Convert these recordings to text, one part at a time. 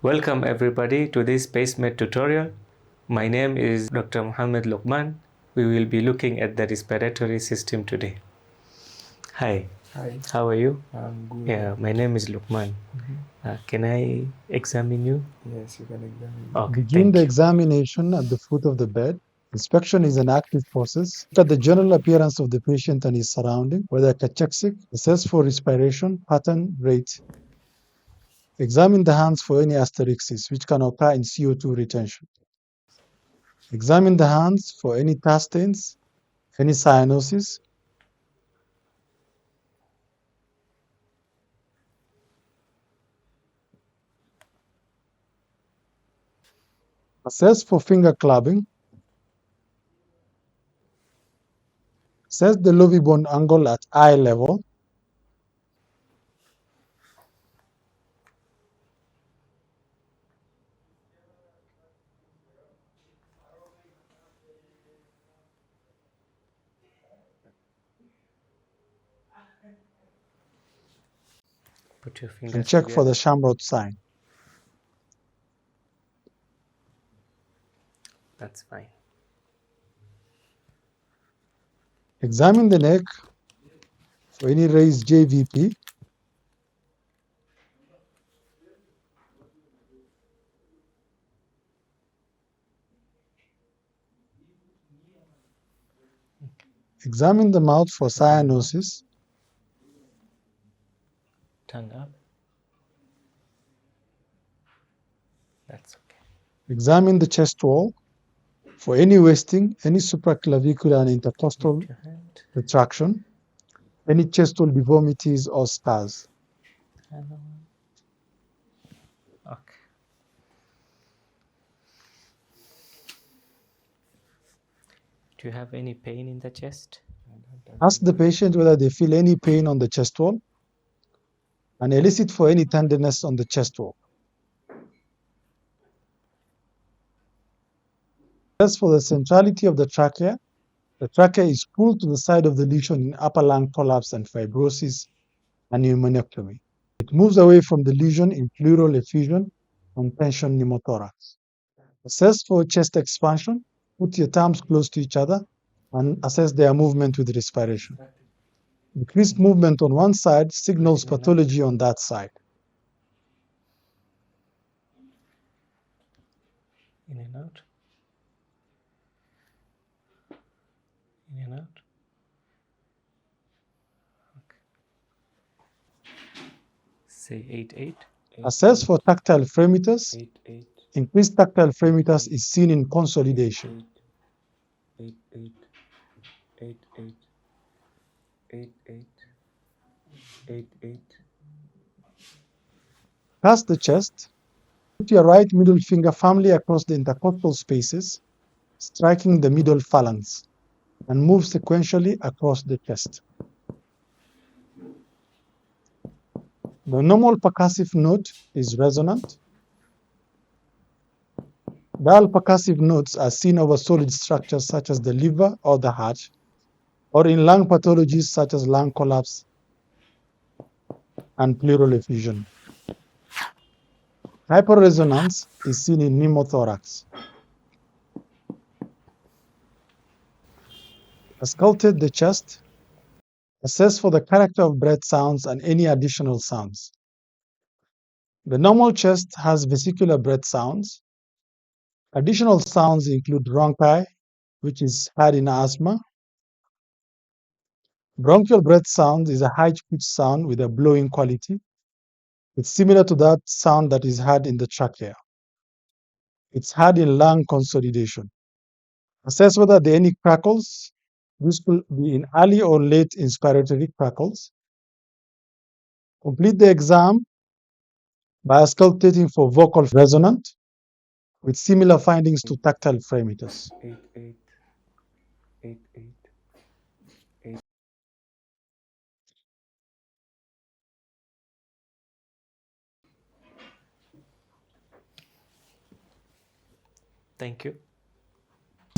Welcome everybody to this PaceMed tutorial. My name is Dr. Mohammed Luqman. We will be looking at the respiratory system today. Hi. Hi, How are you? I'm good. Yeah, my name is Luqman. Can I examine you? Yes, you can examine. Okay, Begin thank the you. examination at the foot of the bed. Inspection is an active process. Look at the general appearance of the patient and his surrounding, whether cachexic, assess for respiration, pattern, rate. Examine the hands for any asterixis, which can occur in CO2 retention. Examine the hands for any tar stains, any cyanosis. Assess for finger clubbing. Assess the lovibone angle at eye level. Put your And fingers check for the together. Shamrod sign. That's fine. Examine the neck for any raised JVP. Examine the mouth for cyanosis. Tongue up. That's okay. Examine the chest wall for any wasting, any supraclavicular and intercostal Lift your hand. retraction, any chest wall deformities or scars. Hand on. Okay. Do you have any pain in the chest? Ask the patient whether they feel any pain on the chest wall and elicit for any tenderness on the chest wall. As for the centrality of the trachea is pulled to the side of the lesion in upper lung collapse and fibrosis and pneumonectomy. It moves away from the lesion in pleural effusion and tension pneumothorax. Assess for chest expansion. Put your thumbs close to each other and assess their movement with respiration. Increased movement on one side signals pathology on that side. In and out. In and out. Okay. Say 8-8. Assess for tactile fremitus. 8-8. Increased tactile fremitus is seen in consolidation. 8-8. 8-8. 8-8. 8-8. Pass the chest. Put your right middle finger firmly across the intercostal spaces, striking the middle phalanx, and move sequentially across the chest. The normal percussive note is resonant. Dull percussive notes are seen over solid structures such as the liver or the heart, or in lung pathologies such as lung collapse and pleural effusion. Hyperresonance is seen in pneumothorax. Auscultate the chest. Assess for the character of breath sounds and any additional sounds. The normal chest has vesicular breath sounds. Additional sounds include rhonchi, which is heard in asthma. Bronchial breath sound is a high-pitched sound with a blowing quality. It's similar to that sound that is heard in the trachea. It's heard in lung consolidation. Assess whether there are any crackles. This could be in early or late inspiratory crackles. Complete the exam by auscultating for vocal resonant with similar findings to tactile fremitus. 8-8. 8-8. Thank you.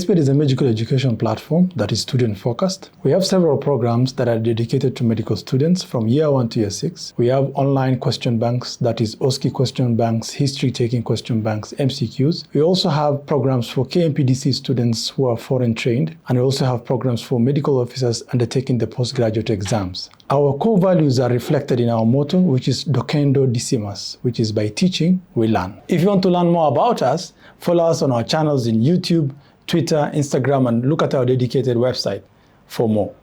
PaceMed is a medical education platform that is student-focused. We have several programs that are dedicated to medical students from year 1 to year 6. We have online question banks, that is OSCE question banks, history-taking question banks, MCQs. We also have programs for KMPDC students who are foreign trained, and we also have programs for medical officers undertaking the postgraduate exams. Our core values are reflected in our motto, which is Docendo Decimus, which is by teaching, we learn. If you want to learn more about us, follow us on our channels in YouTube, Twitter, Instagram, and look at our dedicated website for more.